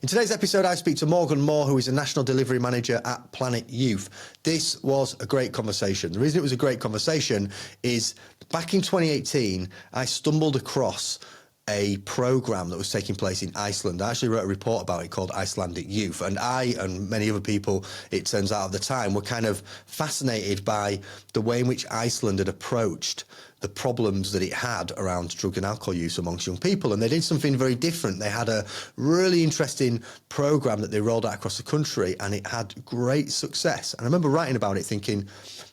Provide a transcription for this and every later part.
In today's episode, I speak to Morgan Moore, who is a National Delivery Manager at Planet Youth. This was a great conversation. The reason it was a great conversation is back in 2018, I stumbled across a programme that was taking place in Iceland. I actually wrote a report about it called Icelandic Youth, and I and many other people, it turns out at the time, were kind of fascinated by the way in which Iceland had approached the problems that it had around drug and alcohol use amongst young people. And they did something very different. They had a really interesting programme that they rolled out across the country, and it had great success. And I remember writing about it thinking,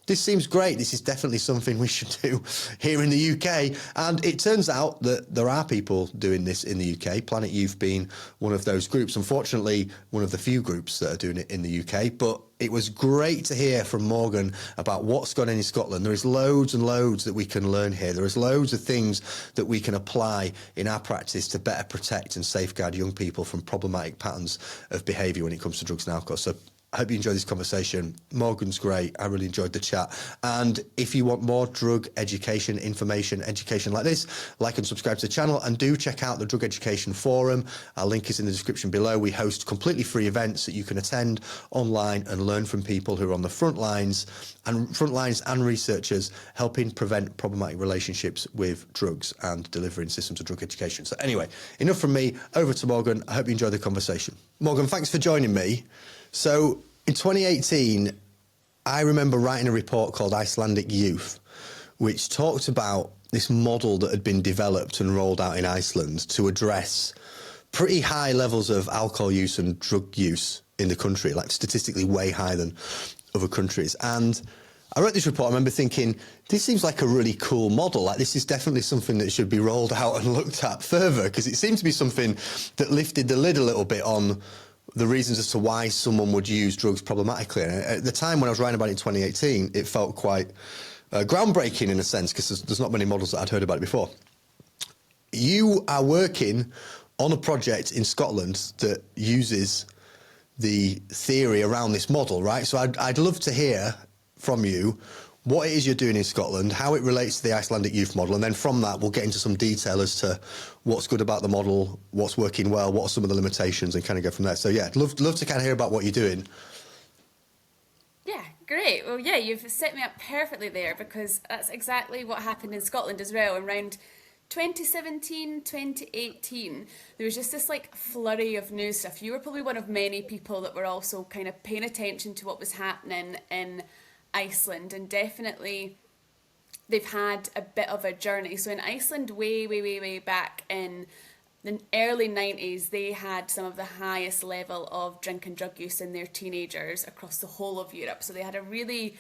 this seems great. This is definitely something we should do here in the UK. And it turns out that there are people doing this in the UK, Planet Youth being one of those groups. Unfortunately, one of the few groups that are doing it in the UK. But it was great to hear from Morgan about what's gone on in Scotland. There is loads and loads that we can learn here. There is loads of things that we can apply in our practice to better protect and safeguard young people from problematic patterns of behaviour when it comes to drugs and alcohol. So I hope you enjoyed this conversation. Morgan's great. I really enjoyed the chat. And if you want more drug education, information, education like this, like and subscribe to the channel, and do check out the Drug Education Forum. Our link is in the description below. We host completely free events that you can attend online and learn from people who are on the front lines and researchers helping prevent problematic relationships with drugs and delivering systems of drug education. So anyway, enough from me. Over to Morgan. I hope you enjoyed the conversation. Morgan, thanks for joining me. So in 2018, I remember writing a report called Icelandic Youth, which talked about this model that had been developed and rolled out in Iceland to address pretty high levels of alcohol use and drug use in the country, like statistically way higher than other countries. And I wrote this report, I remember thinking, this seems like a really cool model. Like, this is definitely something that should be rolled out and looked at further, because it seemed to be something that lifted the lid a little bit on the reasons as to why someone would use drugs problematically. And at the time when I was writing about it in 2018, it felt quite groundbreaking in a sense, because there's not many models that I'd heard about it before. You are working on a project in Scotland that uses the theory around this model, right? So I'd love to hear from you what it is you're doing in Scotland, how it relates to the Icelandic Youth Model, and then from that we'll get into some detail as to what's good about the model, what's working well, what are some of the limitations, and kind of go from there. So yeah, I'd love to kind of hear about what you're doing. Yeah, great. Well, yeah, you've set me up perfectly there, because that's exactly what happened in Scotland as well. Around 2017, 2018, there was just this like flurry of news stuff. You were probably one of many people that were also kind of paying attention to what was happening in Iceland, and definitely they've had a bit of a journey. So in Iceland, way back in the early 90s, they had some of the highest level of drink and drug use in their teenagers across the whole of Europe. So they had a really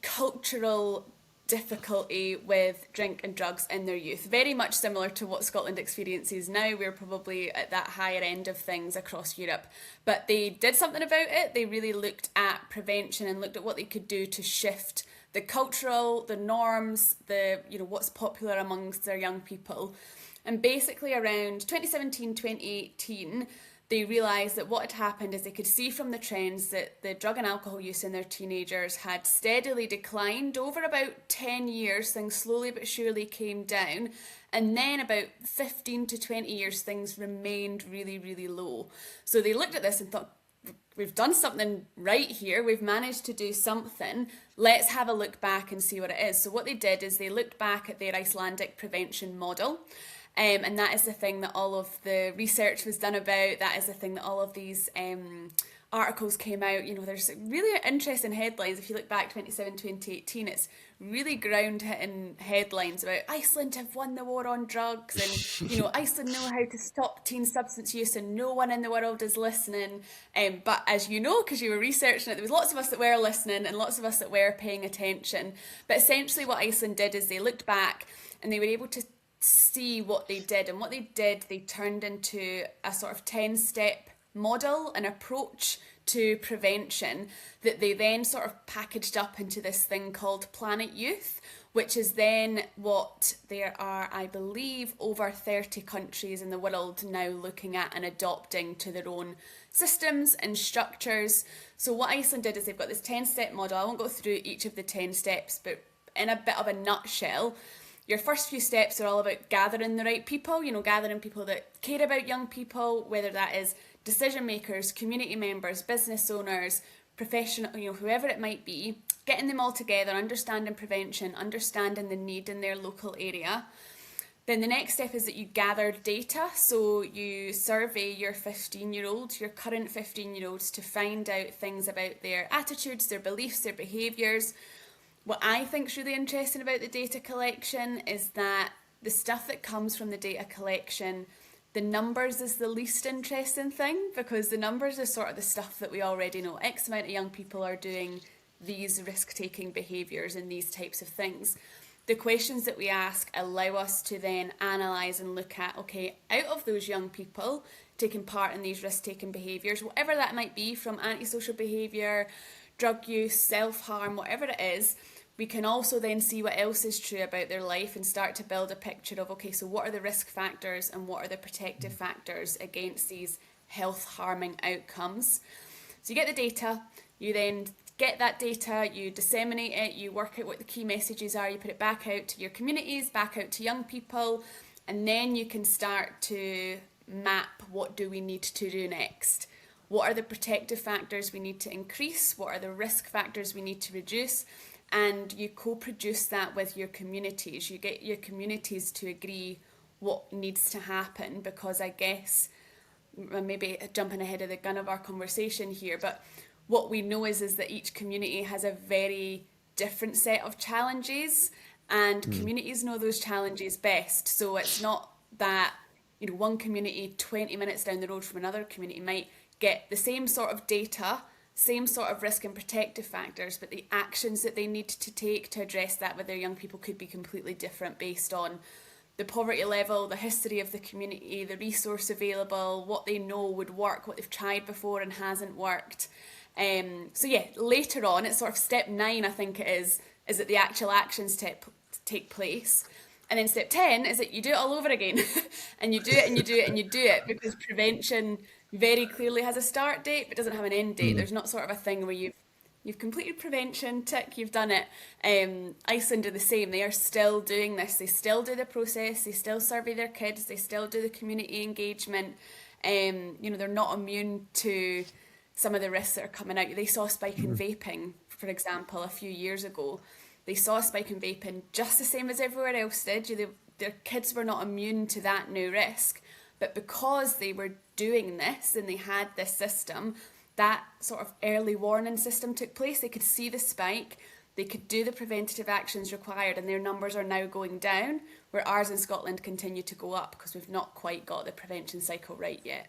cultural difficulty with drink and drugs in their youth, very much similar to what Scotland experiences now. We're probably at that higher end of things across Europe, but they did something about it. They really looked at prevention and looked at what they could do to shift the cultural, the norms, the what's popular amongst their young people. And basically around 2017, 2018, they realised that what had happened is they could see from the trends that the drug and alcohol use in their teenagers had steadily declined over about 10 years. Things slowly but surely came down. And then about 15 to 20 years, things remained really low. So they looked at this and thought, we've done something right here. We've managed to do something. Let's have a look back and see what it is. So what they did is they looked back at their Icelandic prevention model. And that is the thing that all of the research was done about. That is the thing that all of these articles came out. There's really interesting headlines. If you look back 2017, 2018, it's really ground-hitting headlines about Iceland have won the war on drugs, and Iceland know how to stop teen substance use, and no one in the world is listening. But as you know, because you were researching it, there was lots of us that were listening and lots of us that were paying attention. But essentially what Iceland did is they looked back and they were able to see what they did, and what they did, they turned into a sort of 10-step model, an approach to prevention that they then sort of packaged up into this thing called Planet Youth, which is then what there are, I believe, over 30 countries in the world now looking at and adopting to their own systems and structures. So what Iceland did is they've got this 10-step model. I won't go through each of the 10 steps, but in a bit of a nutshell, your first few steps are all about gathering the right people, gathering people that care about young people, whether that is decision makers, community members, business owners, professional, whoever it might be, getting them all together, understanding prevention, understanding the need in their local area. Then the next step is that you gather data. So you survey your 15-year-olds, your current 15-year-olds, to find out things about their attitudes, their beliefs, their behaviours. What I think is really interesting about the data collection is that the stuff that comes from the data collection, the numbers is the least interesting thing, because the numbers are sort of the stuff that we already know. X amount of young people are doing these risk-taking behaviours and these types of things. The questions that we ask allow us to then analyse and look at, okay, out of those young people taking part in these risk-taking behaviours, whatever that might be, from antisocial behaviour, drug use, self-harm, whatever it is, we can also then see what else is true about their life and start to build a picture of, okay, so what are the risk factors and what are the protective factors against these health-harming outcomes. So you get the data, you then get that data, you disseminate it, you work out what the key messages are, you put it back out to your communities, back out to young people, and then you can start to map what do we need to do next. What are the protective factors we need to increase? What are the risk factors we need to reduce? And you co-produce that with your communities. You get your communities to agree what needs to happen, because I guess, maybe jumping ahead of the gun of our conversation here, but what we know is that each community has a very different set of challenges, and communities know those challenges best. So it's not that, one community 20 minutes down the road from another community might get the same sort of data, same sort of risk and protective factors, but the actions that they need to take to address that with their young people could be completely different based on the poverty level, the history of the community, the resource available, what they know would work, what they've tried before and hasn't worked. So yeah, later on, it's sort of step 9, I think it is that the actual actions take place. And then step 10 is that you do it all over again. And you do it and you do it and you do it, because prevention very clearly has a start date but doesn't have an end date. There's not sort of a thing where you've completed prevention, tick, you've done it. Iceland are the same. They are still doing this. They still do the process. They still survey their kids. They still do the community engagement. They're not immune to some of the risks that are coming out. They saw a spike in vaping, for example, a few years ago. They saw a spike in vaping just the same as everywhere else did. Their kids were not immune to that new risk. But because they were doing this and they had this system, that sort of early warning system took place. They could see the spike, they could do the preventative actions required, and their numbers are now going down, where ours in Scotland continue to go up because we've not quite got the prevention cycle right yet.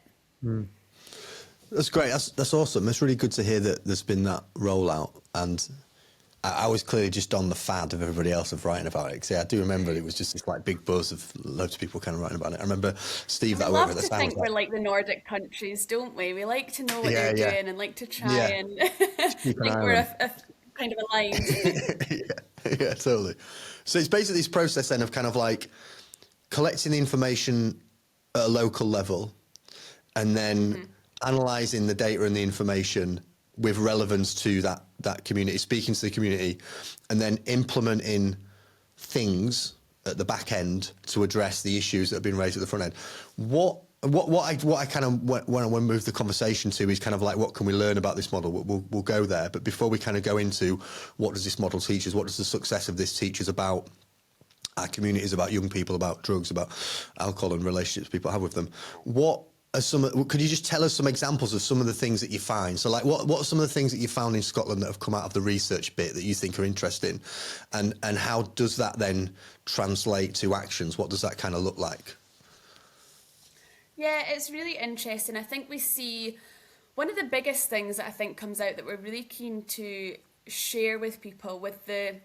That's great. That's awesome. It's really good to hear that there's been that rollout. And I was clearly just on the fad of everybody else of writing about it. I do remember it was just this like big buzz of loads of people kind of writing about it. I remember Steve that I worked with. We love to think we're like the Nordic countries, don't we? We like to know what they're doing and like to try and think we're a kind of aligned. yeah, totally. So it's basically this process then of kind of like collecting the information at a local level, and then analysing the data and the information with relevance to that community, speaking to the community, and then implementing things at the back end to address the issues that have been raised at the front end. What I kind of want to move the conversation to is kind of like, what can we learn about this model? We'll go there, but before we kind of go into what does this model teach us, what does the success of this teach us about our communities, about young people, about drugs, about alcohol and relationships people have with them, could you just tell us some examples of some of the things that you find? So like what are some of the things that you found in Scotland that have come out of the research bit that you think are interesting? And how does that then translate to actions? What does that kind of look like? Yeah, it's really interesting. I think we see one of the biggest things that I think comes out that we're really keen to share with people with the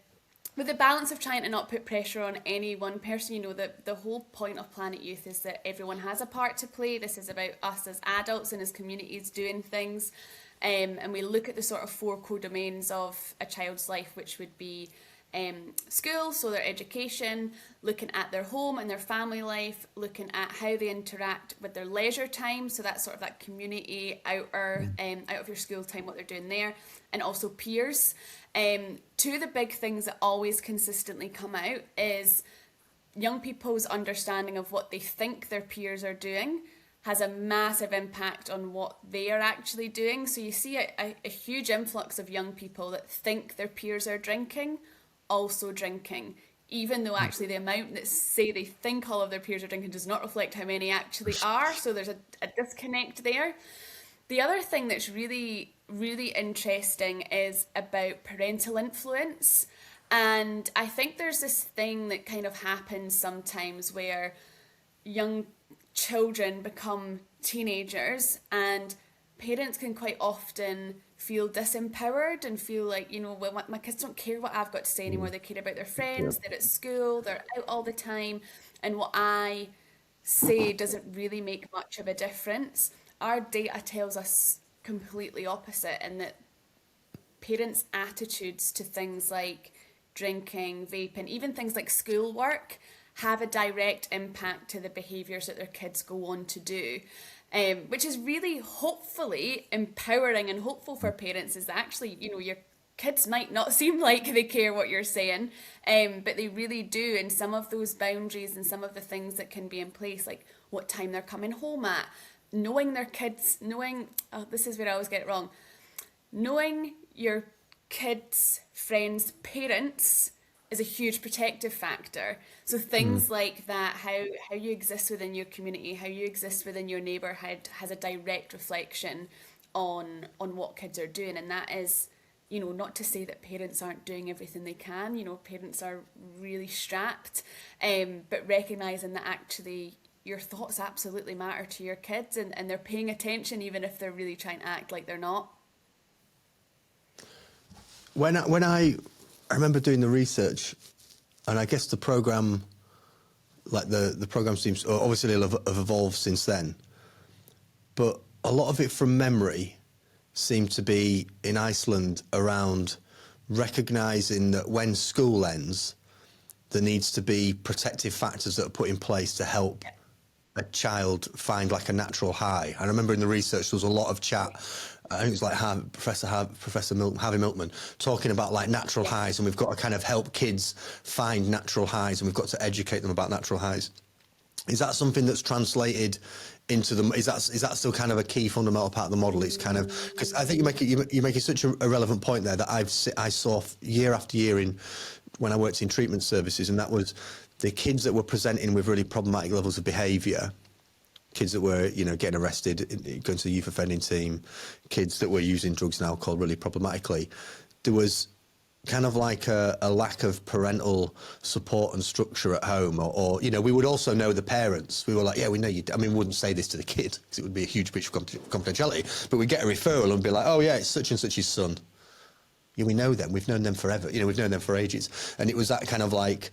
balance of trying to not put pressure on any one person. The whole point of Planet Youth is that everyone has a part to play. This is about us as adults and as communities doing things. And we look at the sort of 4 core domains of a child's life, which would be school, so their education, looking at their home and their family life, looking at how they interact with their leisure time, so that's sort of that community out of your school time, what they're doing there, and also peers. 2 of the big things that always consistently come out is young people's understanding of what they think their peers are doing has a massive impact on what they are actually doing. So you see a huge influx of young people that think their peers are drinking, also drinking, even though actually the amount that say they think all of their peers are drinking does not reflect how many actually are. So there's a disconnect there. The other thing that's really, really interesting is about parental influence. And I think there's this thing that kind of happens sometimes where young children become teenagers and parents can quite often feel disempowered and feel like, well, my kids don't care what I've got to say anymore. They care about their Yeah. friends, they're at school, they're out all the time, and what I say doesn't really make much of a difference. Our data tells us completely opposite, in that parents' attitudes to things like drinking, vaping, even things like schoolwork have a direct impact to the behaviours that their kids go on to do. Which is really hopefully empowering and hopeful for parents, is that actually, your kids might not seem like they care what you're saying, but they really do. And some of those boundaries and some of the things that can be in place, like what time they're coming home at, knowing their kids, this is where I always get it wrong, knowing your kids' friends' parents is a huge protective factor. So things like that, how you exist within your community, how you exist within your neighbourhood, has a direct reflection on what kids are doing. And that is, not to say that parents aren't doing everything they can. Parents are really strapped, but recognising that actually your thoughts absolutely matter to your kids, and they're paying attention even if they're really trying to act like they're not. When I remember doing the research, and I guess the program, like the program seems, obviously have evolved since then, but a lot of it from memory seemed to be in Iceland around recognising that when school ends, there needs to be protective factors that are put in place to help a child find like a natural high. I remember in the research there was a lot of chat. I think it was like Professor Harvey Milkman talking about like natural highs, and we've got to kind of help kids find natural highs, and we've got to educate them about natural highs. Is that something that's translated into the? Is that still kind of a key fundamental part of the model? It's kind of, because I think you're making such a relevant point there that I saw year after year when I worked in treatment services, and that was the kids that were presenting with really problematic levels of behaviour, kids that were, getting arrested, going to the youth offending team, kids that were using drugs and alcohol really problematically. There was kind of like a lack of parental support and structure at home, or we would also know the parents. We were like, yeah, we know you. I mean, we wouldn't say this to the kid because it would be a huge breach of confidentiality, but we'd get a referral and be like, oh yeah, it's such and such's son. Yeah, we know them. We've known them forever. We've known them for ages. And it was that kind of like,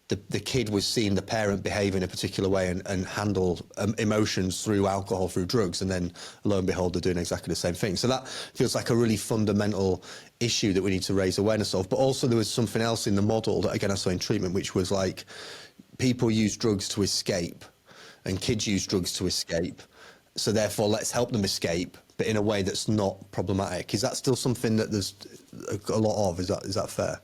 the kid was seeing the parent behave in a particular way and handle emotions through alcohol, through drugs, and then lo and behold, they're doing exactly the same thing. So that feels like a really fundamental issue that we need to raise awareness of. But also there was something else in the model that, again, I saw in treatment, which was like people use drugs to escape and kids use drugs to escape. So therefore, let's help them escape, but in a way that's not problematic. Is that still something that there's a lot of? Is that fair?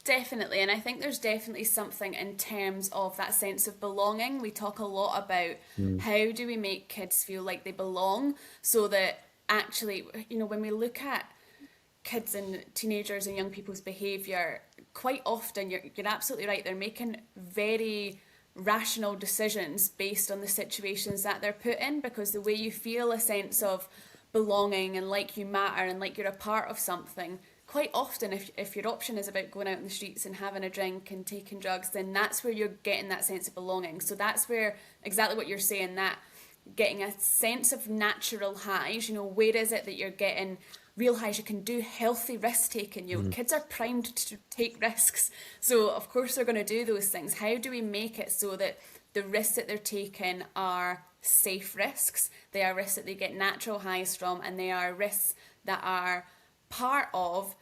Definitely, and I think there's definitely something in terms of that sense of belonging. We talk a lot about how do we make kids feel like they belong, so that actually, when we look at kids and teenagers and young people's behaviour, quite often, you're absolutely right, they're making very rational decisions based on the situations that they're put in, because the way you feel a sense of belonging and like you matter and like you're a part of something, quite often if your option is about going out in the streets and having a drink and taking drugs, then that's where you're getting that sense of belonging. So that's where, exactly what you're saying, that getting a sense of natural highs, where is it that you're getting real highs? You can do healthy risk taking. Kids are primed to take risks, so of course they're going to do those things. How do we make it so that the risks that they're taking are safe risks, they are risks that they get natural highs from, and they are risks that are part of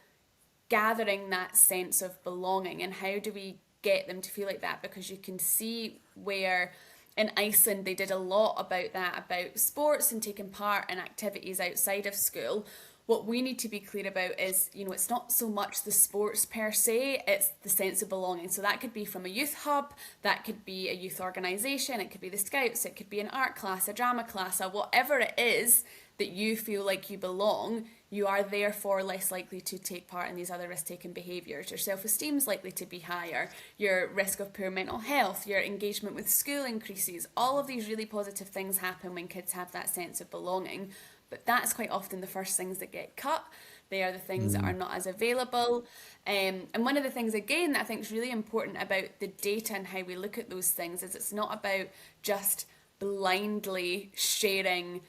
gathering that sense of belonging? And how do we get them to feel like that? Because you can see where in Iceland they did a lot about that, about sports and taking part in activities outside of school, what we need to be clear about is, it's not so much the sports per se, it's the sense of belonging. So that could be from a youth hub, that could be a youth organisation, it could be the Scouts, it could be an art class, a drama class, whatever it is that you feel like you belong, you are therefore less likely to take part in these other risk-taking behaviours. Your self-esteem is likely to be higher, your risk of poor mental health, your engagement with school increases. All of these really positive things happen when kids have that sense of belonging. But that's quite often the first things that get cut. They are the things that are not as available. And one of the things, again, that I think is really important about the data and how we look at those things is it's not about just blindly sharing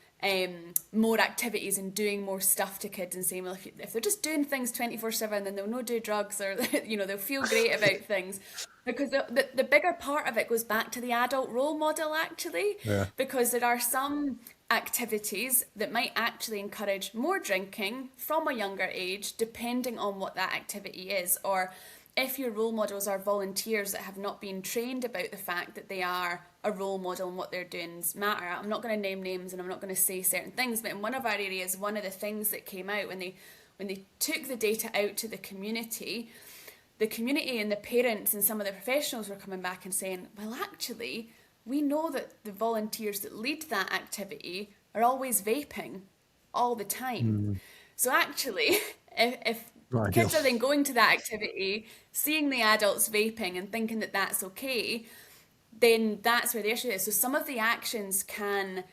more activities and doing more stuff to kids and saying, well, if they're just doing things 24/7, then they'll not do drugs, or they'll feel great about things. Because the bigger part of it goes back to the adult role model, actually. Yeah. Because there are some activities that might actually encourage more drinking from a younger age, depending on what that activity is. Or if your role models are volunteers that have not been trained about the fact that they are a role model and what they're doing matter. I'm not going to name names and I'm not going to say certain things, but in one of our areas, one of the things that came out when they took the data out to the community and the parents and some of the professionals were coming back and saying, well, actually, we know that the volunteers that lead that activity are always vaping all the time. So actually, if Right, kids yeah. are then going to that activity, seeing the adults vaping and thinking that that's okay, then that's where the issue is. So some of the actions can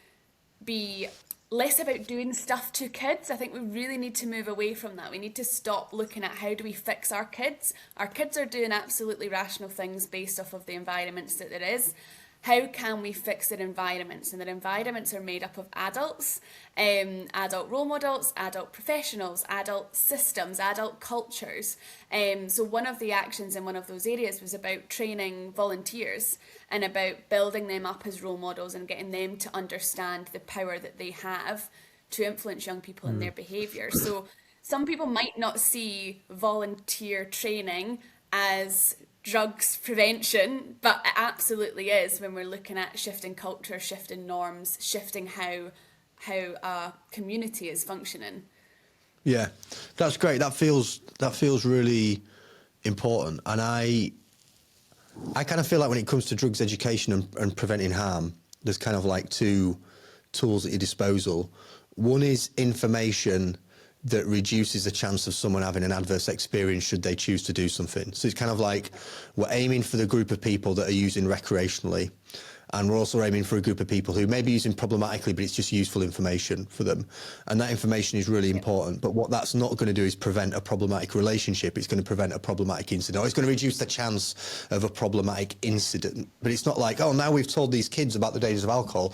be less about doing stuff to kids. I think we really need to move away from that. We need to stop looking at how do we fix our kids. Our kids are doing absolutely rational things based off of the environments that there is. How can we fix their environments? And their environments are made up of adults, adult role models, adult professionals, adult systems, adult cultures. So one of the actions in one of those areas was about training volunteers and about building them up as role models and getting them to understand the power that they have to influence young people in their behaviour. So some people might not see volunteer training as drugs prevention, but it absolutely is when we're looking at shifting culture, shifting norms, shifting how a community is functioning. Yeah, that's great. That feels really important. And I kind of feel like when it comes to drugs education and preventing harm, there's kind of like two tools at your disposal. One is information that reduces the chance of someone having an adverse experience should they choose to do something. So it's kind of like we're aiming for the group of people that are using recreationally, and we're also aiming for a group of people who may be using problematically, but it's just useful information for them. And that information is really important. But what that's not going to do is prevent a problematic relationship. It's going to prevent a problematic incident, or it's going to reduce the chance of a problematic incident. But it's not like, oh, now we've told these kids about the dangers of alcohol,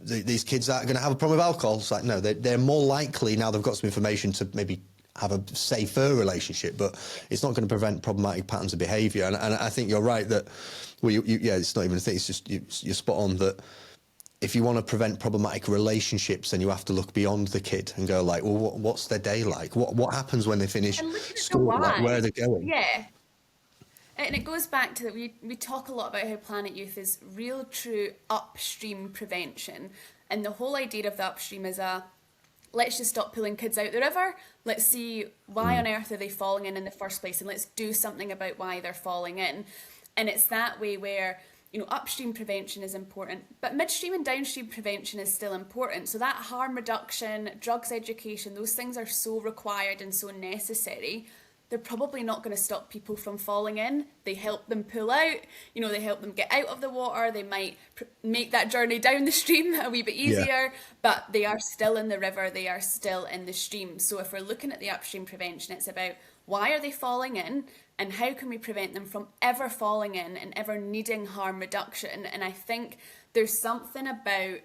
these kids aren't going to have a problem with alcohol. It's like, no, they're more likely now they've got some information to maybe have a safer relationship, but it's not going to prevent problematic patterns of behaviour. And I think you're right that, well, yeah, it's not even a thing. It's just you're spot on that if you want to prevent problematic relationships, then you have to look beyond the kid and go like, well, what's their day like? What happens when they finish And looking at the school? Like, where are they going? Yeah. And it goes back to that we talk a lot about how Planet Youth is real, true upstream prevention. And the whole idea of the upstream is let's just stop pulling kids out the river. Let's see why on earth are they falling in the first place, and let's do something about why they're falling in. And it's that way where, upstream prevention is important, but midstream and downstream prevention is still important. So that harm reduction, drugs education, those things are so required and so necessary. They're probably not going to stop people from falling in. They help them pull out, they help them get out of the water. They might make that journey down the stream a wee bit easier, but they are still in the river. They are still in the stream. So if we're looking at the upstream prevention, it's about why are they falling in and how can we prevent them from ever falling in and ever needing harm reduction. And I think there's something about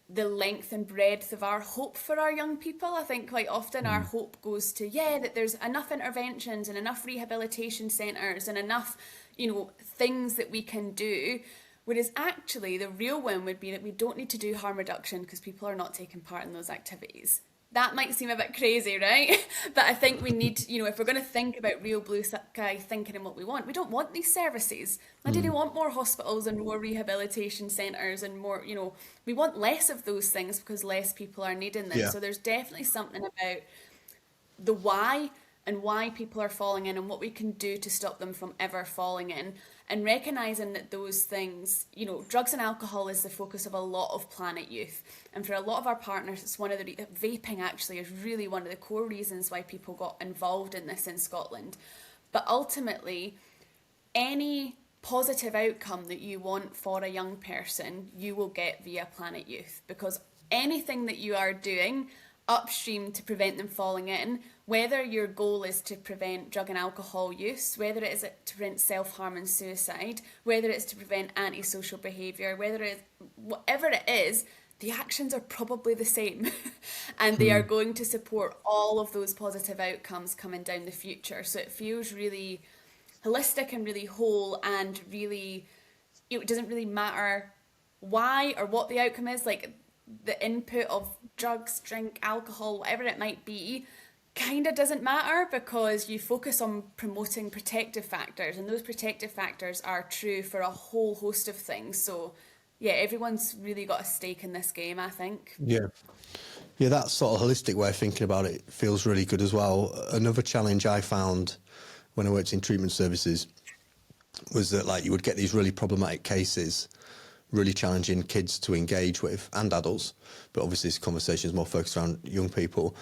the length and breadth of our hope for our young people. I think quite often our hope goes to, that there's enough interventions and enough rehabilitation centres and enough, things that we can do. Whereas actually the real win would be that we don't need to do harm reduction because people are not taking part in those activities. That might seem a bit crazy, right? But I think we need, if we're going to think about real blue sky thinking and what we don't want these services. I do want more hospitals and more rehabilitation centres and more, we want less of those things because less people are needing them. Yeah. So there's definitely something about the why and why people are falling in and what we can do to stop them from ever falling in, and recognizing that those things, you know, drugs and alcohol is the focus of a lot of Planet Youth, and for a lot of our partners it's one of the vaping actually is really one of the core reasons why people got involved in this in Scotland. But ultimately, any positive outcome that you want for a young person, you will get via Planet Youth, because anything that you are doing upstream to prevent them falling in, whether your goal is to prevent drug and alcohol use, whether it is to prevent self-harm and suicide, whether it's to prevent antisocial behaviour, whether it's whatever it is, the actions are probably the same and they are going to support all of those positive outcomes coming down the future. So it feels really holistic and really whole, and really, it doesn't really matter why or what the outcome is. Like, the input of drugs, drink, alcohol, whatever it might be, kind of doesn't matter, because you focus on promoting protective factors, and those protective factors are true for a whole host of things. So yeah, everyone's really got a stake in this game, I think. Yeah. Yeah, that sort of holistic way of thinking about it feels really good as well. Another challenge I found when I worked in treatment services was that, like, you would get these really problematic cases, really challenging kids to engage with, and adults, but obviously this conversation is more focused around young people.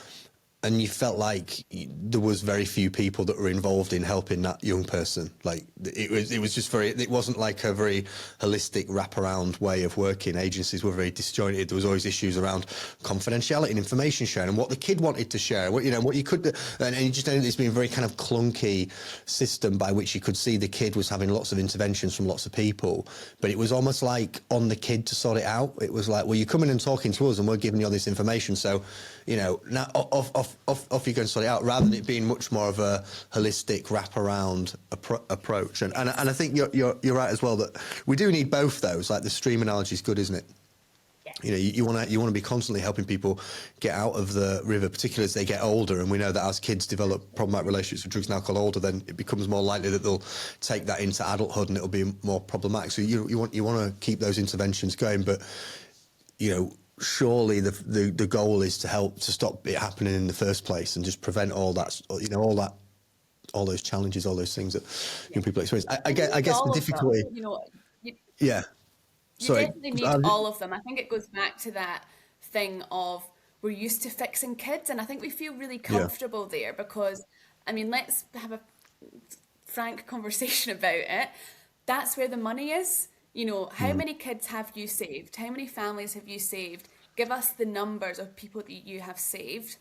And you felt like there was very few people that were involved in helping that young person. Like, it was just it wasn't like a very holistic wraparound way of working. Agencies were very disjointed. There was always issues around confidentiality and information sharing and what the kid wanted to share, what you could, and you just ended up being a very kind of clunky system by which you could see the kid was having lots of interventions from lots of people, but it was almost like on the kid to sort it out. It was like, well, you're coming and talking to us and we're giving you all this information, so, you know, now off you go and sort it out, rather than it being much more of a holistic wraparound approach. And I think you're right as well, that we do need both those. Like, the stream analogy is good, isn't it? Yeah. You know, you want to be constantly helping people get out of the river, particularly as they get older. And we know that as kids develop problematic relationships with drugs and alcohol older, then it becomes more likely that they'll take that into adulthood and it'll be more problematic. So you want to keep those interventions going, but, you know, surely the goal is to help to stop it happening in the first place and just prevent all that, you know, all those challenges, all those things that young people experience. I guess the difficulty, you know, yeah. you Sorry. definitely need all of them. I think it goes back to that thing of, we're used to fixing kids, and I think we feel really comfortable there, because, I mean, let's have a frank conversation about it. That's where the money is. You know, how many kids have you saved? How many families have you saved? Give us the numbers of people that you have saved.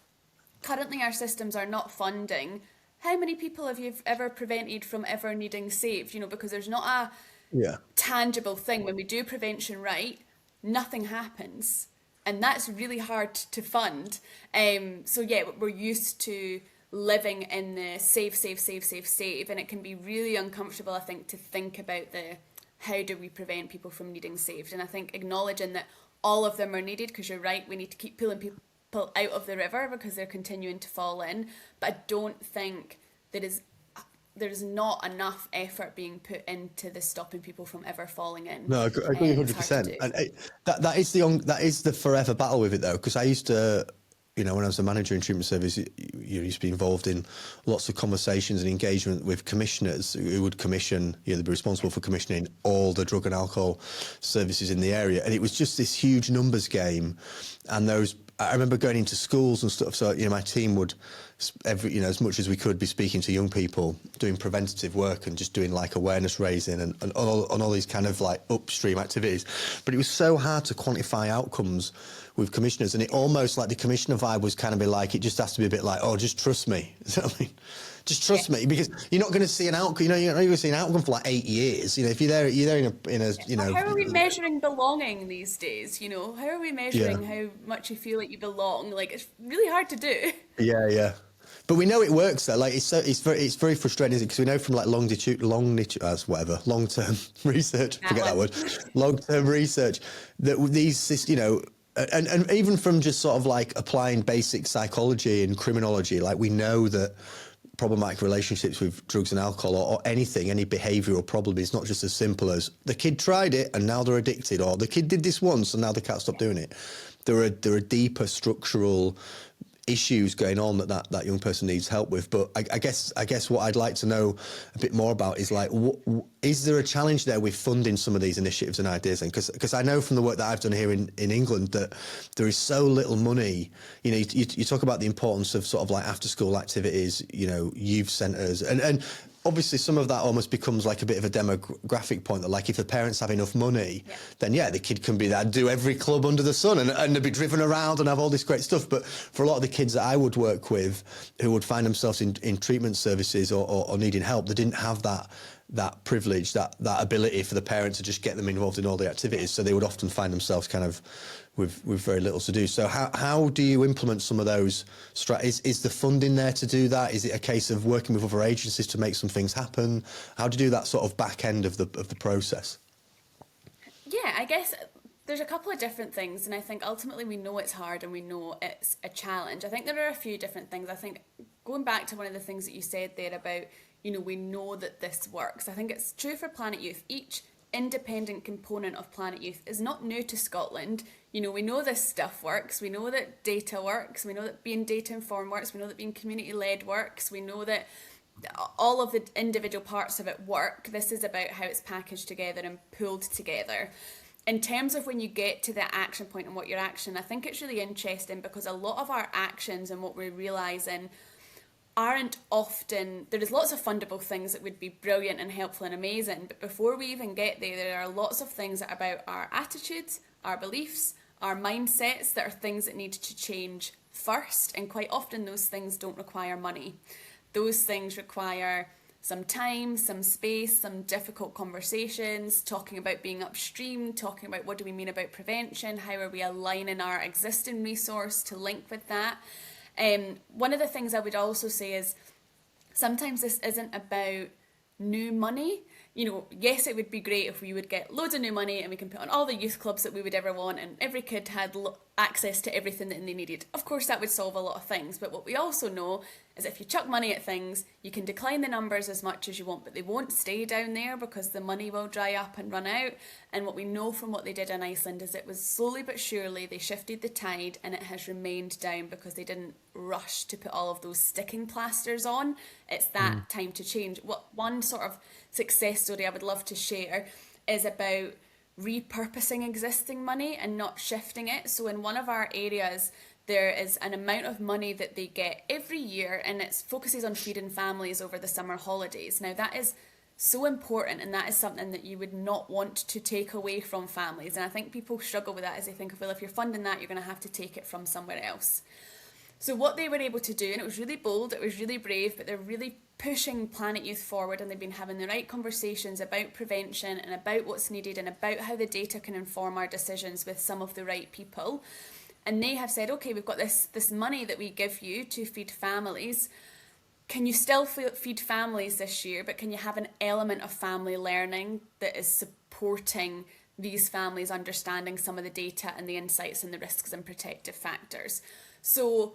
Currently, our systems are not funding. How many people have you ever prevented from ever needing saved? You know, because there's not a tangible thing. When we do prevention right, nothing happens. And that's really hard to fund. So yeah, we're used to living in the save. And it can be really uncomfortable, I think, to think about how do we prevent people from needing saved? And I think acknowledging that all of them are needed, because you're right, we need to keep pulling people out of the river because they're continuing to fall in. But I don't think there's not enough effort being put into the stopping people from ever falling in. No, I agree 100%. And that is the forever battle with it, though, because I used to, you know, when I was a manager in treatment service, you used to be involved in lots of conversations and engagement with commissioners who would commission, you know, they'd be responsible for commissioning all the drug and alcohol services in the area. And it was just this huge numbers game. And I remember going into schools and stuff. So, you know, my team would, as much as we could, be speaking to young people, doing preventative work and just doing like awareness raising and all these kind of like upstream activities. But it was so hard to quantify outcomes with commissioners, and it almost like the commissioner vibe was kind of be like, it just has to be a bit like, oh, just trust me. You know what I mean? Just trust me, because you're not going to see an outcome. You know, you're not going to see an outcome for like 8 years. You know, if you're there in a you know. How are we measuring belonging these days? You know, how are we measuring how much you feel like you belong? Like, it's really hard to do. Yeah. But we know it works though. Like, it's very frustrating, because we know from like long-term research. Forget that word. Long-term research that these, you know. And even from just sort of like applying basic psychology and criminology, like, we know that problematic relationships with drugs and alcohol or anything, any behavioural problem, is not just as simple as the kid tried it and now they're addicted, or the kid did this once and now they can't stop doing it. There are deeper structural issues going on that young person needs help with. But I guess what I'd like to know a bit more about is like, is there a challenge there with funding some of these initiatives and ideas? And because I know from the work that I've done here in England that there is so little money. You know, you talk about the importance of sort of like after school activities, you know, youth centres, and obviously some of that almost becomes like a bit of a demographic point, that like if the parents have enough money, then the kid can be there and do every club under the sun and they'd be driven around and have all this great stuff. But for a lot of the kids that I would work with who would find themselves in treatment services or needing help, they didn't have that privilege, that ability for the parents to just get them involved in all the activities. So they would often find themselves kind of with very little to do. So how do you implement some of those strategies? Is the funding there to do that? Is it a case of working with other agencies to make some things happen? How do you do that sort of back end of the process? Yeah, I guess there's a couple of different things, and I think ultimately we know it's hard and we know it's a challenge. I think there are a few different things. I think going back to one of the things that you said there about, you know, we know that this works. I think it's true for Planet Youth. Each independent component of Planet Youth is not new to Scotland. You know, we know this stuff works. We know that data works. We know that being data informed works. We know that being community led works. We know that all of the individual parts of it work. This is about how it's packaged together and pulled together. In terms of when you get to the action point and what your action, I think it's really interesting because a lot of our actions and what we're realising aren't often, there is lots of fundable things that would be brilliant and helpful and amazing, but before we even get there, there are lots of things that are about our attitudes, our beliefs, our mindsets that are things that need to change first, and quite often those things don't require money. Those things require some time, some space, some difficult conversations, talking about being upstream, talking about what do we mean about prevention, how are we aligning our existing resource to link with that. One of the things I would also say is sometimes this isn't about new money. You know, yes, it would be great if we would get loads of new money and we can put on all the youth clubs that we would ever want and every kid had access to everything that they needed. Of course, that would solve a lot of things. But what we also know is if you chuck money at things, you can decline the numbers as much as you want, but they won't stay down there because the money will dry up and run out. And what we know from what they did in Iceland is it was slowly but surely they shifted the tide and it has remained down because they didn't rush to put all of those sticking plasters on. It's that time to change. What one sort of success story I would love to share is about repurposing existing money and not shifting it. So in one of our areas, there is an amount of money that they get every year and it focuses on feeding families over the summer holidays. Now that is so important and that is something that you would not want to take away from families. And I think people struggle with that as they think of, well, if you're funding that, you're going to have to take it from somewhere else. So what they were able to do, and it was really bold, it was really brave, but they're really pushing Planet Youth forward and they've been having the right conversations about prevention and about what's needed and about how the data can inform our decisions with some of the right people. And they have said, okay, we've got this money that we give you to feed families. Can you still feed families this year, but can you have an element of family learning that is supporting these families understanding some of the data and the insights and the risks and protective factors? So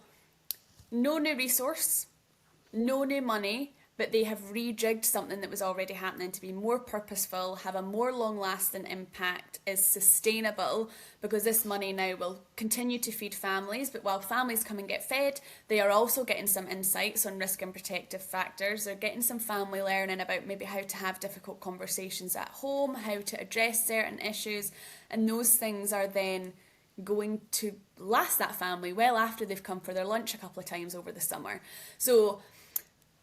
no new resource, no new money, but they have rejigged something that was already happening to be more purposeful, have a more long-lasting impact, is sustainable, because this money now will continue to feed families, but while families come and get fed, they are also getting some insights on risk and protective factors. They're getting some family learning about maybe how to have difficult conversations at home, how to address certain issues, and those things are then going to last that family well after they've come for their lunch a couple of times over the summer. So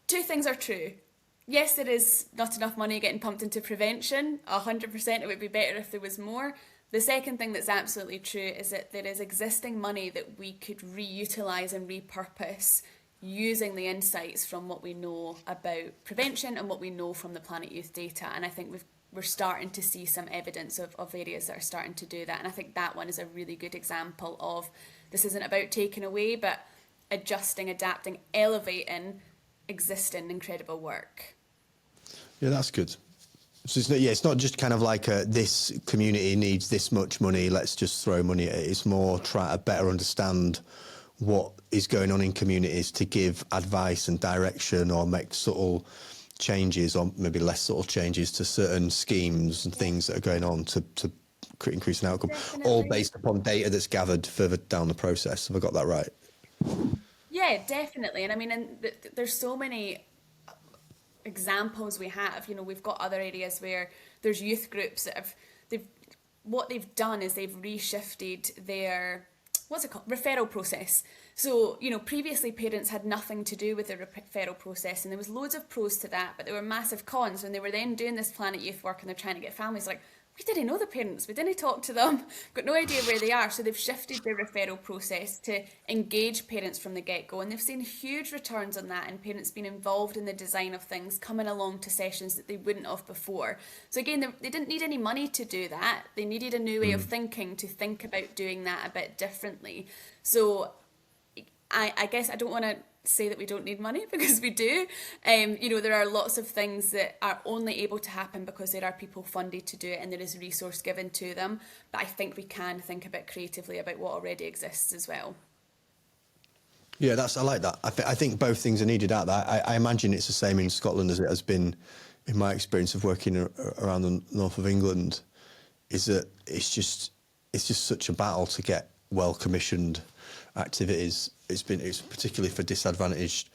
two things are true. Yes, there is not enough money getting pumped into prevention. 100%, it would be better if there was more. The second thing that's absolutely true is that there is existing money that we could reutilise and repurpose using the insights from what we know about prevention and what we know from the Planet Youth data. And I think we're starting to see some evidence of areas that are starting to do that. And I think that one is a really good example of this isn't about taking away, but adjusting, adapting, elevating existing incredible work. Yeah, that's good. So it's not just kind of like this community needs this much money, let's just throw money at it. It's more try to better understand what is going on in communities to give advice and direction or make subtle changes or maybe less subtle changes to certain schemes and things that are going on to increase an outcome. Definitely. All based upon data that's gathered further down the process. Have I got that right? Yeah, definitely. And I mean, there's so many examples we have. You know, we've got other areas where there's youth groups that they've what they've done is they've reshifted their what's it called, referral process. So, you know, previously parents had nothing to do with the referral process, and there was loads of pros to that, but there were massive cons when they were then doing this Planet Youth work and they're trying to get families like, we didn't know the parents, we didn't talk to them, got no idea where they are. So they've shifted their referral process to engage parents from the get-go, and they've seen huge returns on that, and parents being involved in the design of things, coming along to sessions that they wouldn't have before. So again, they didn't need any money to do that. They needed a new way of thinking to think about doing that a bit differently. So I guess I don't want to say that we don't need money, because we do. You know, there are lots of things that are only able to happen because there are people funded to do it and there is resource given to them. But I think we can think a bit creatively about what already exists as well. Yeah, I like that. I think both things are needed out there. I imagine it's the same in Scotland as it has been in my experience of working around the north of England. Is that it's just such a battle to get well commissioned activities. It's particularly for disadvantaged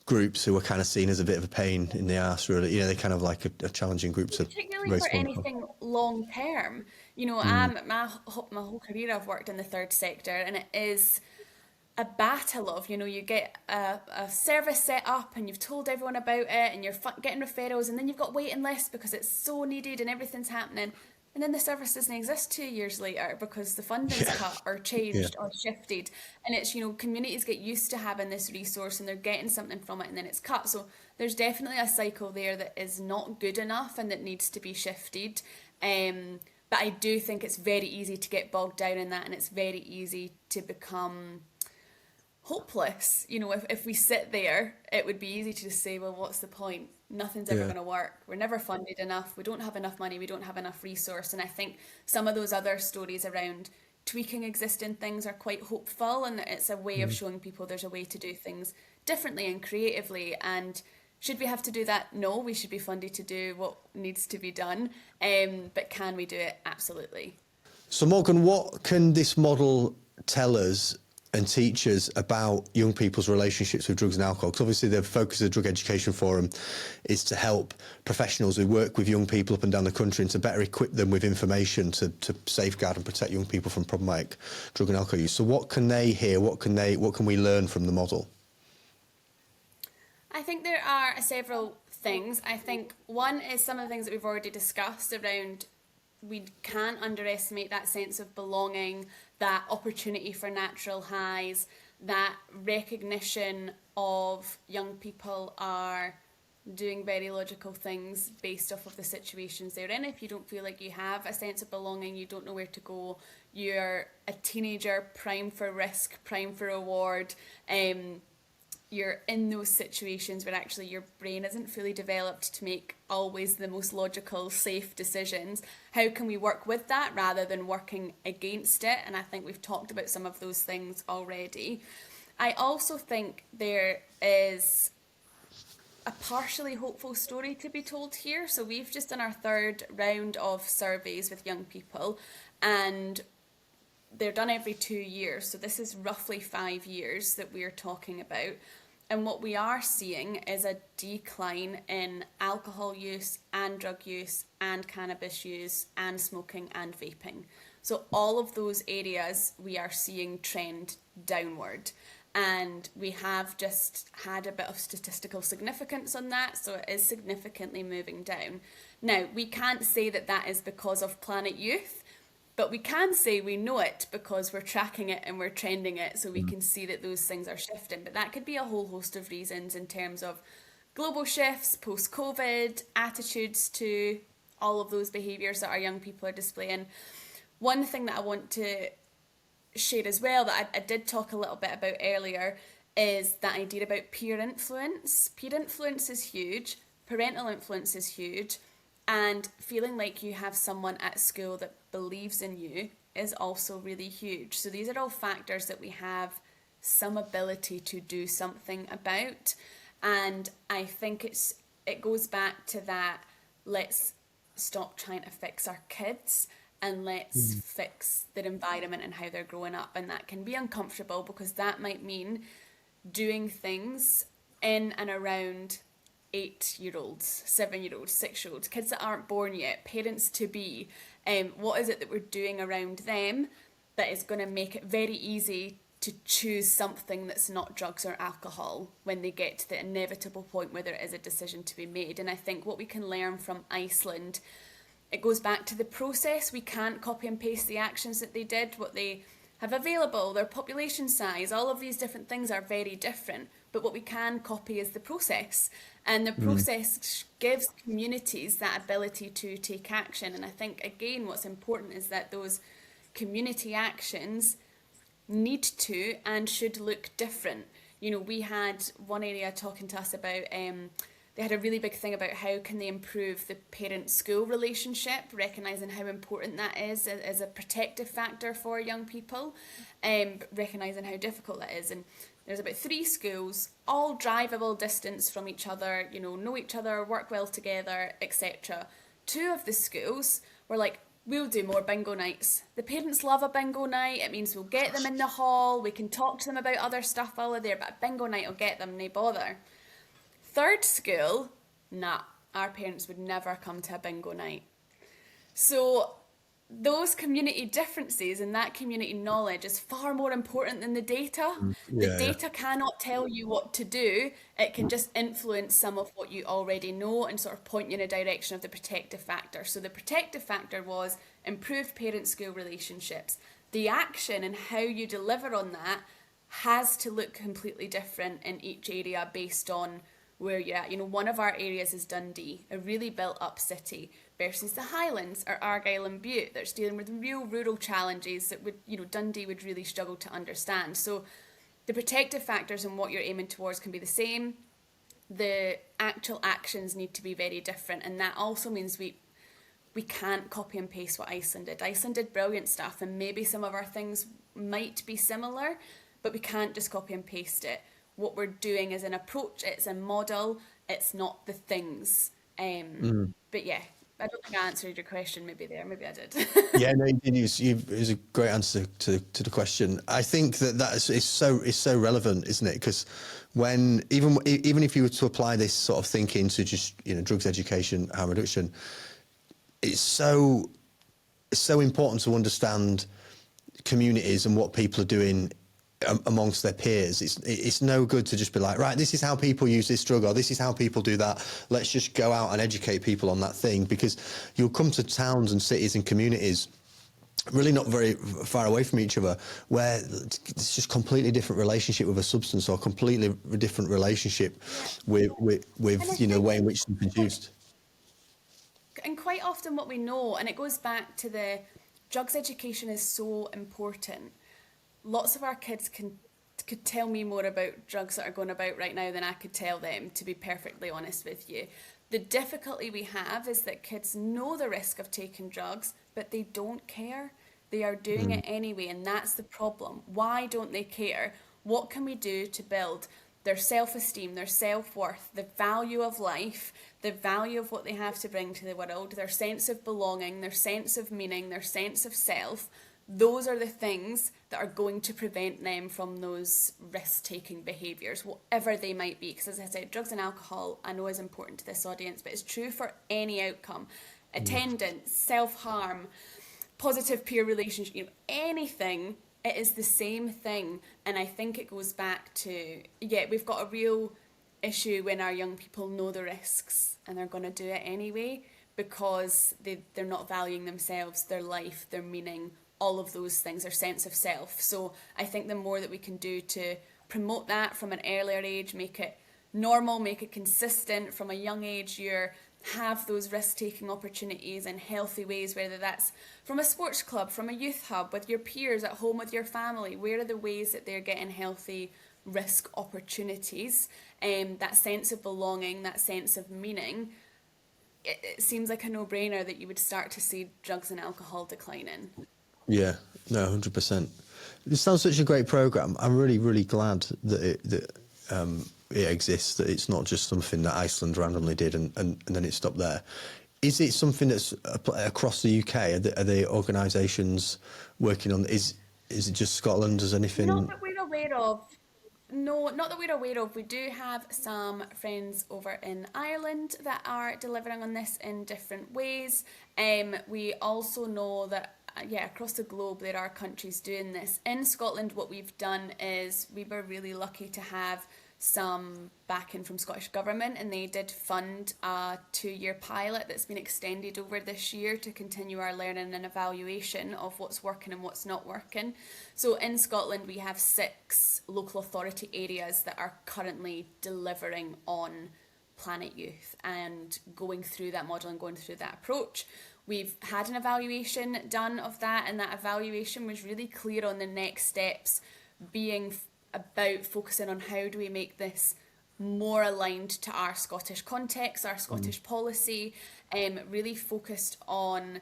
groups who are kind of seen as a bit of a pain in the arse, really. You know, they're kind of like a challenging group to Particularly raise for funding for. anything long term. You know, my whole career I've worked in the third sector, and it is a battle of, you know, you get a service set up and you've told everyone about it and you're getting referrals, and then you've got waiting lists because it's so needed and everything's happening. And then the service doesn't exist 2 years later because the funding's Yeah, cut or yeah, changed or shifted. And it's, you know, communities get used to having this resource and they're getting something from it, and then it's cut. So there's definitely a cycle there that is not good enough and that needs to be shifted. But I do think it's very easy to get bogged down in that, and it's very easy to become hopeless. You know, if we sit there, it would be easy to just say, well, what's the point? Nothing's ever yeah. going to work. We're never funded enough. We don't have enough money. We don't have enough resource. And I think some of those other stories around tweaking existing things are quite hopeful. And it's a way of showing people there's a way to do things differently and creatively. And should we have to do that? No, we should be funded to do what needs to be done. But can we do it? Absolutely. So, Morgan, what can this model tell us and teach us about young people's relationships with drugs and alcohol? Because obviously the focus of the Drug Education Forum is to help professionals who work with young people up and down the country and to better equip them with information to safeguard and protect young people from problematic drug and alcohol use. So what can they hear? What can we learn from the model? I think there are several things. I think one is some of the things that we've already discussed around, we can't underestimate that sense of belonging, that opportunity for natural highs, that recognition of young people are doing very logical things based off of the situations they're in. If you don't feel like you have a sense of belonging, you don't know where to go, you're a teenager, prime for risk, prime for reward, you're in those situations where actually your brain isn't fully developed to make always the most logical, safe decisions. How can we work with that rather than working against it? And I think we've talked about some of those things already. I also think there is a partially hopeful story to be told here. So we've just done our third round of surveys with young people, and they're done every 2 years. So this is roughly 5 years that we're talking about. And what we are seeing is a decline in alcohol use and drug use and cannabis use and smoking and vaping. So all of those areas we are seeing trend downward. And we have just had a bit of statistical significance on that, so it is significantly moving down. Now, we can't say that that is because of Planet Youth, but we can say we know it because we're tracking it and we're trending it, so we can see that those things are shifting. But that could be a whole host of reasons in terms of global shifts, post-COVID, attitudes to all of those behaviours that our young people are displaying. One thing that I want to share as well that I did talk a little bit about earlier is that idea about peer influence. Peer influence is huge, parental influence is huge, and feeling like you have someone at school that believes in you is also really huge. So these are all factors that we have some ability to do something about. And I think it goes back to that, let's stop trying to fix our kids and let's fix their environment and how they're growing up. And that can be uncomfortable because that might mean doing things in and around 8-year-olds, 7-year-olds, 6-year-olds, kids that aren't born yet, parents to be. What is it that we're doing around them that is going to make it very easy to choose something that's not drugs or alcohol when they get to the inevitable point where there is a decision to be made? And I think what we can learn from Iceland, it goes back to the process. We can't copy and paste the actions that they did, what they have available, their population size, all of these different things are very different. But what we can copy is the process. And the process gives communities that ability to take action. And I think, again, what's important is that those community actions need to and should look different. You know, we had one area talking to us about, they had a really big thing about how can they improve the parent-school relationship, recognising how important that is as a protective factor for young people, recognising how difficult that is. And there's about 3 schools, all drivable distance from each other, you know each other, work well together, etc. 2 of the schools were like, we'll do more bingo nights. The parents love a bingo night. It means we'll get them in the hall. We can talk to them about other stuff while they're there, but a bingo night will get them, no bother. 3rd school, nah, our parents would never come to a bingo night. So those community differences and that community knowledge is far more important than the data. The data cannot tell you what to do. It can just influence some of what you already know and sort of point you in a direction of the protective factor. So the protective factor was improved parent-school relationships. The action and how you deliver on that has to look completely different in each area based on where you're at. You know, one of our areas is Dundee, a really built up city, versus the Highlands or Argyll and Bute that's dealing with real rural challenges that would, you know, Dundee would really struggle to understand. So the protective factors and what you're aiming towards can be the same. The actual actions need to be very different, and that also means we can't copy and paste what Iceland did. Iceland did brilliant stuff, and maybe some of our things might be similar, but we can't just copy and paste it. What we're doing is an approach, it's a model, it's not the things. But yeah, I don't think I answered your question maybe I did. Yeah, no, it was a great answer to the question. I think that is so relevant, isn't it? Because when even if you were to apply this sort of thinking to just, you know, drugs education, harm reduction, it's so important to understand communities and what people are doing amongst their peers. It's no good to just be like, right, this is how people use this drug, or this is how people do that. Let's just go out and educate people on that thing, because you'll come to towns and cities and communities really not very far away from each other, where it's just completely different relationship with a substance, or completely different relationship with you know, the way in which it's used. And quite often what we know, and it goes back to the drugs education is so important. Lots of our kids could tell me more about drugs that are going about right now than I could tell them, to be perfectly honest with you. The difficulty we have is that kids know the risk of taking drugs, but they don't care. They are doing it anyway, and that's the problem. Why don't they care? What can we do to build their self-esteem, their self-worth, the value of life, the value of what they have to bring to the world, their sense of belonging, their sense of meaning, their sense of self? Those are the things that are going to prevent them from those risk-taking behaviours, whatever they might be. Because as I said, drugs and alcohol I know is important to this audience, but it's true for any outcome. Attendance, self-harm, positive peer relationship, you know, anything, it is the same thing. And I think it goes back to, yeah, we've got a real issue when our young people know the risks and they're going to do it anyway, because they're not valuing themselves, their life, their meaning, all of those things, their sense of self. So I think the more that we can do to promote that from an earlier age, make it normal, make it consistent from a young age, have those risk-taking opportunities in healthy ways, whether that's from a sports club, from a youth hub, with your peers, at home with your family. Where are the ways that they're getting healthy risk opportunities? That sense of belonging, that sense of meaning, it seems like a no-brainer that you would start to see drugs and alcohol declining. Yeah, no, 100%. This sounds such a great program. I'm really, really glad that it exists, that it's not just something that Iceland randomly did and then it stopped there. Is it something that's across the UK? Are there organisations working on? Is it just Scotland? Does anything? Not that we're aware of. no, not that we're aware of. We do have some friends over in Ireland that are delivering on this in different ways. We also know that, across the globe there are countries doing this. In Scotland, what we've done is we were really lucky to have some backing from Scottish Government, and they did fund a 2-year pilot that's been extended over this year to continue our learning and evaluation of what's working and what's not working. So in Scotland we have 6 local authority areas that are currently delivering on Planet Youth and going through that model and going through that approach. We've had an evaluation done of that, and that evaluation was really clear on the next steps being about focusing on how do we make this more aligned to our Scottish context, our Scottish policy, really focused on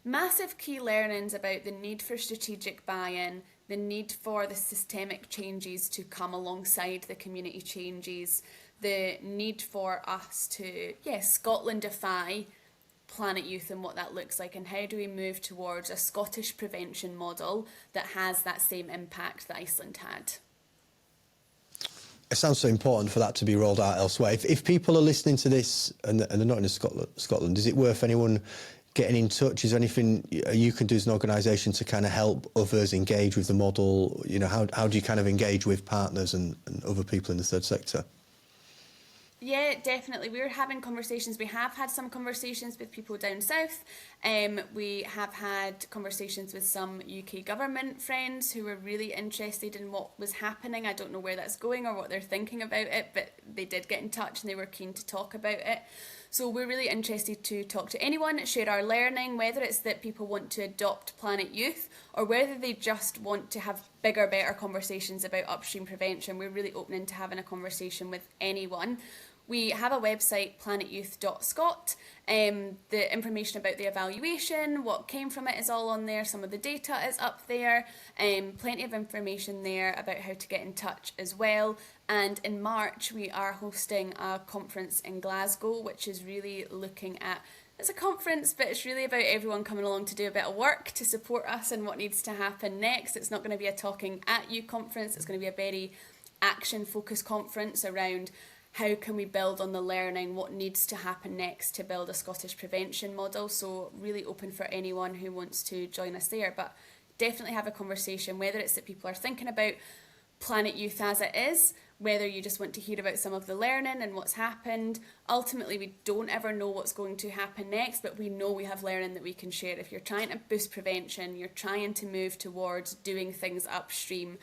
massive key learnings about the need for strategic buy-in, the need for the systemic changes to come alongside the community changes, the need for us to, Scotlandify Planet Youth and what that looks like, and how do we move towards a Scottish prevention model that has that same impact that Iceland had. It sounds so important for that to be rolled out elsewhere. If people are listening to this and they're not in Scotland, is it worth anyone getting in touch? Is there anything you can do as an organisation to kind of help others engage with the model? You know, how do you kind of engage with partners and other people in the third sector? Yeah, definitely. We're having conversations. We have had some conversations with people down south. We have had conversations with some UK government friends who were really interested in what was happening. I don't know where that's going or what they're thinking about it, but they did get in touch and they were keen to talk about it. So we're really interested to talk to anyone, share our learning, whether it's that people want to adopt Planet Youth or whether they just want to have bigger, better conversations about upstream prevention. We're really open to having a conversation with anyone. We have a website, planetyouth.scot. The information about the evaluation, what came from it is all on there. Some of the data is up there. Plenty of information there about how to get in touch as well. And in March, we are hosting a conference in Glasgow, which is really looking at, it's a conference, but it's really about everyone coming along to do a bit of work to support us and what needs to happen next. It's not going to be a talking at you conference. It's going to be a very action-focused conference around how can we build on the learning, what needs to happen next to build a Scottish prevention model. So really open for anyone who wants to join us there. But definitely have a conversation, whether it's that people are thinking about Planet Youth as it is, whether you just want to hear about some of the learning and what's happened. Ultimately, we don't ever know what's going to happen next, but we know we have learning that we can share. If you're trying to boost prevention, you're trying to move towards doing things upstream,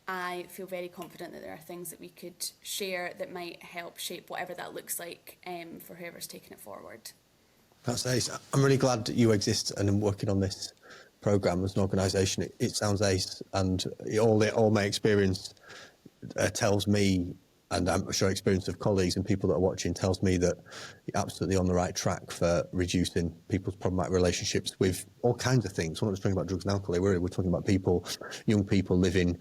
I feel very confident that there are things that we could share that might help shape whatever that looks like for whoever's taking it forward. That's ace. I'm really glad that you exist and I'm working on this programme as an organisation. It sounds ace, and all my experience tells me, and I'm sure experience of colleagues and people that are watching tells me that you're absolutely on the right track for reducing people's problematic relationships with all kinds of things. We're not just talking about drugs and alcohol. We're talking about people, young people living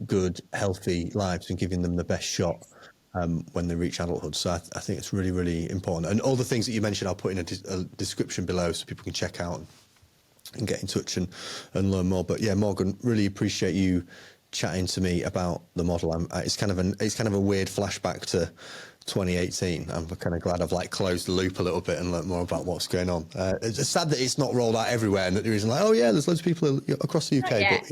good, healthy lives and giving them the best shot when they reach adulthood. So I think it's really, really important. And all the things that you mentioned, I'll put in a description below so people can check out and get in touch and learn more. But yeah, Morgan, really appreciate you chatting to me about the model. It's kind of a weird flashback to 2018. I'm kind of glad I've closed the loop a little bit and learnt more about what's going on. It's sad that it's not rolled out everywhere and that there isn't there's loads of people across the UK. But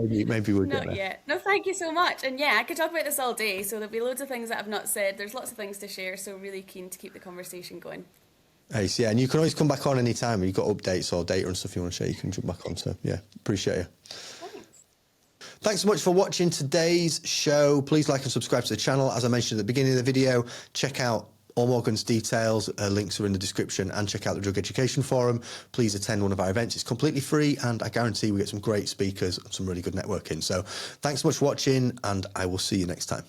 yeah, maybe we'll get there. Not yet. No, thank you so much. And yeah, I could talk about this all day. So there'll be loads of things that I've not said. There's lots of things to share. So really keen to keep the conversation going. Ace, yeah, and you can always come back on any time. You've got updates or data and stuff you want to share, you can jump back on. So yeah, appreciate you. Thanks so much for watching today's show. Please like and subscribe to the channel. As I mentioned at the beginning of the video, check out all Morgan's details. Links are in the description, and check out the Drug Education Forum. Please attend one of our events. It's completely free, and I guarantee we get some great speakers and some really good networking. So thanks so much for watching, and I will see you next time.